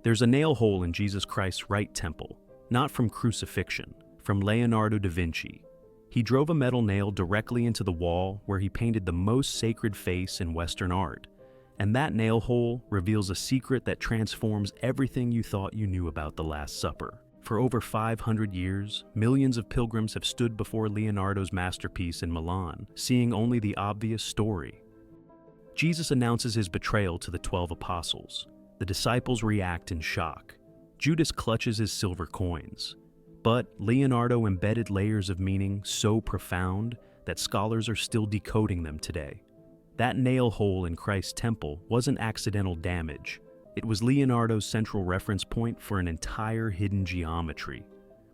There's a nail hole in Jesus Christ's right temple, not from crucifixion, from Leonardo da Vinci. He drove a metal nail directly into the wall where he painted the most sacred face in Western art. And that nail hole reveals a secret that transforms everything you thought you knew about the Last Supper. For over 500 years, millions of pilgrims have stood before Leonardo's masterpiece in Milan, seeing only the obvious story. Jesus announces his betrayal to the 12 apostles. The disciples react in shock. Judas clutches his silver coins. But Leonardo embedded layers of meaning so profound that scholars are still decoding them today. That nail hole in Christ's temple wasn't accidental damage. It was Leonardo's central reference point for an entire hidden geometry.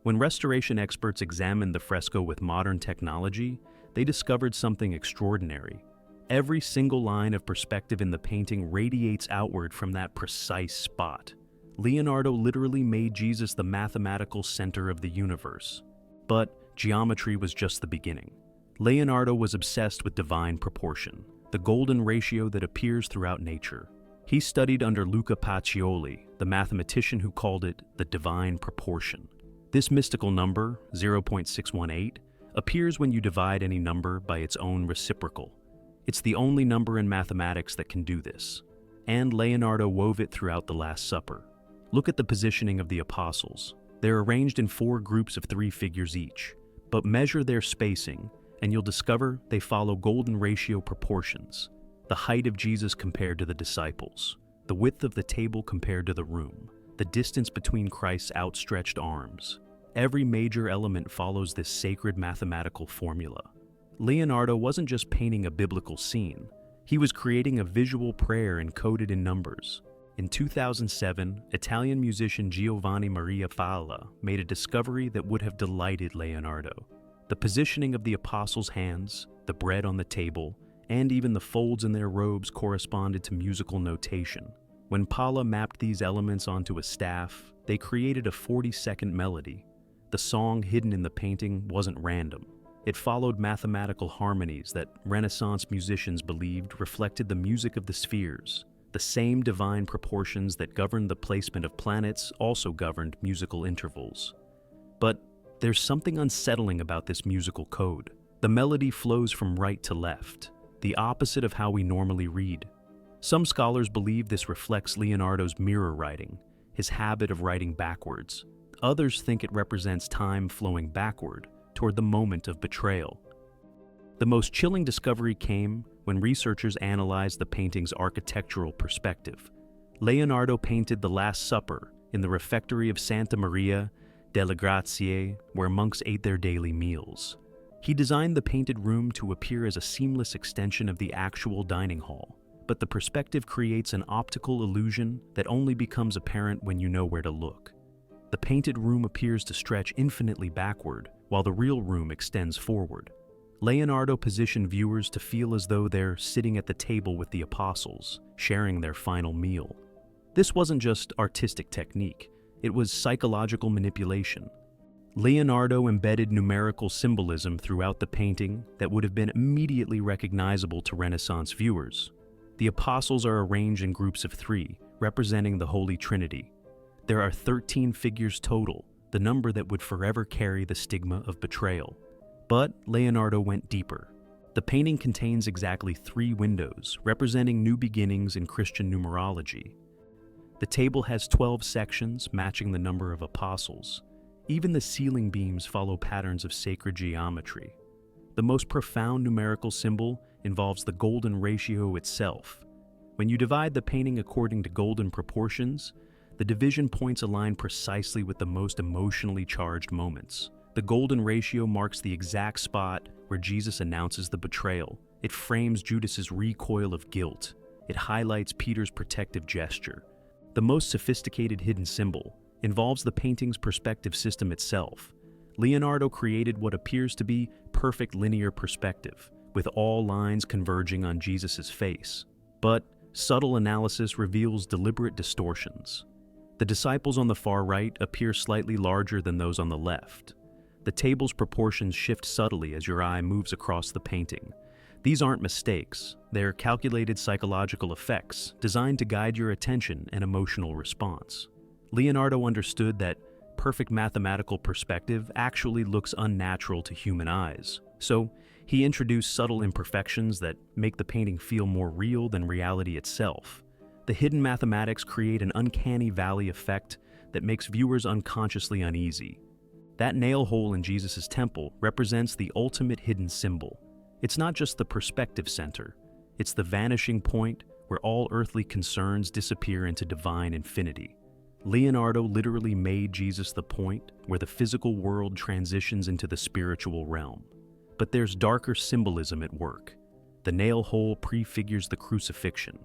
When restoration experts examined the fresco with modern technology, they discovered something extraordinary. Every single line of perspective in the painting radiates outward from that precise spot. Leonardo literally made Jesus the mathematical center of the universe. But geometry was just the beginning. Leonardo was obsessed with divine proportion, the golden ratio that appears throughout nature. He studied under Luca Pacioli, the mathematician who called it the divine proportion. This mystical number, 0.618, appears when you divide any number by its own reciprocal. It's the only number in mathematics that can do this. And Leonardo wove it throughout the Last Supper. Look at the positioning of the apostles. They're arranged in 4 groups of 3 figures each, but measure their spacing, and you'll discover they follow golden ratio proportions. The height of Jesus compared to the disciples, the width of the table compared to the room, the distance between Christ's outstretched arms. Every major element follows this sacred mathematical formula. Leonardo wasn't just painting a biblical scene. He was creating a visual prayer encoded in numbers. In 2007, Italian musician Giovanni Maria Falla made a discovery that would have delighted Leonardo. The positioning of the apostles' hands, the bread on the table, and even the folds in their robes corresponded to musical notation. When Palla mapped these elements onto a staff, they created a 40-second melody. The song hidden in the painting wasn't random. It followed mathematical harmonies that Renaissance musicians believed reflected the music of the spheres. The same divine proportions that governed the placement of planets also governed musical intervals. But there's something unsettling about this musical code. The melody flows from right to left, the opposite of how we normally read. Some scholars believe this reflects Leonardo's mirror writing, his habit of writing backwards. Others think it represents time flowing backward toward the moment of betrayal. The most chilling discovery came when researchers analyzed the painting's architectural perspective. Leonardo painted the Last Supper in the refectory of Santa Maria delle Grazie, where monks ate their daily meals. He designed the painted room to appear as a seamless extension of the actual dining hall, but the perspective creates an optical illusion that only becomes apparent when you know where to look. The painted room appears to stretch infinitely backward, while the real room extends forward. Leonardo positioned viewers to feel as though they're sitting at the table with the apostles, sharing their final meal. This wasn't just artistic technique, it was psychological manipulation. Leonardo embedded numerical symbolism throughout the painting that would have been immediately recognizable to Renaissance viewers. The apostles are arranged in groups of 3, representing the Holy Trinity. There are 13 figures total, the number that would forever carry the stigma of betrayal. But Leonardo went deeper. The painting contains exactly 3 windows, representing new beginnings in Christian numerology. The table has 12 sections, matching the number of apostles. Even the ceiling beams follow patterns of sacred geometry. The most profound numerical symbol involves the golden ratio itself. When you divide the painting according to golden proportions, the division points align precisely with the most emotionally charged moments. The golden ratio marks the exact spot where Jesus announces the betrayal. It frames Judas's recoil of guilt. It highlights Peter's protective gesture. The most sophisticated hidden symbol involves the painting's perspective system itself. Leonardo created what appears to be perfect linear perspective, with all lines converging on Jesus' face. But subtle analysis reveals deliberate distortions. The disciples on the far right appear slightly larger than those on the left. The table's proportions shift subtly as your eye moves across the painting. These aren't mistakes, they're calculated psychological effects designed to guide your attention and emotional response. Leonardo understood that perfect mathematical perspective actually looks unnatural to human eyes, so he introduced subtle imperfections that make the painting feel more real than reality itself. The hidden mathematics create an uncanny valley effect that makes viewers unconsciously uneasy. That nail hole in Jesus' temple represents the ultimate hidden symbol. It's not just the perspective center, it's the vanishing point where all earthly concerns disappear into divine infinity. Leonardo literally made Jesus the point where the physical world transitions into the spiritual realm. But there's darker symbolism at work. The nail hole prefigures the crucifixion.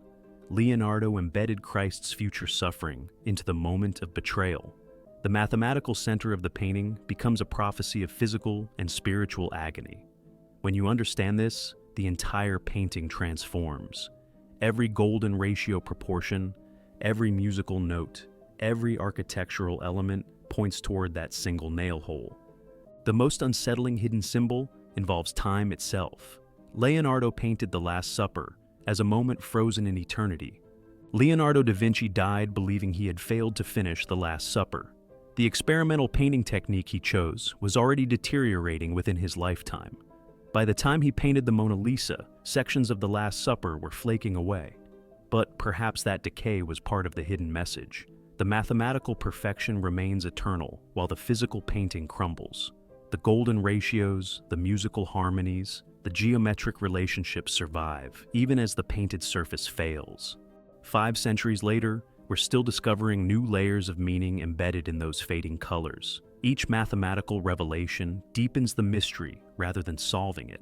Leonardo embedded Christ's future suffering into the moment of betrayal. The mathematical center of the painting becomes a prophecy of physical and spiritual agony. When you understand this, the entire painting transforms. Every golden ratio proportion, every musical note, every architectural element points toward that single nail hole. The most unsettling hidden symbol involves time itself. Leonardo painted the Last Supper as a moment frozen in eternity. Leonardo da Vinci died believing he had failed to finish the Last Supper. The experimental painting technique he chose was already deteriorating within his lifetime. By the time he painted the Mona Lisa, sections of the Last Supper were flaking away. But perhaps that decay was part of the hidden message. The mathematical perfection remains eternal while the physical painting crumbles. The golden ratios, the musical harmonies, the geometric relationships survive, even as the painted surface fails. 5 centuries later, we're still discovering new layers of meaning embedded in those fading colors. Each mathematical revelation deepens the mystery rather than solving it.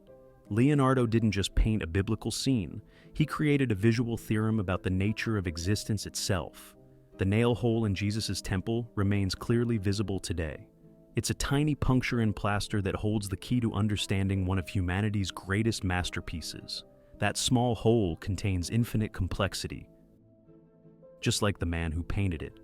Leonardo didn't just paint a biblical scene, he created a visual theorem about the nature of existence itself. The nail hole in Jesus' temple remains clearly visible today. It's a tiny puncture in plaster that holds the key to understanding one of humanity's greatest masterpieces. That small hole contains infinite complexity, just like the man who painted it.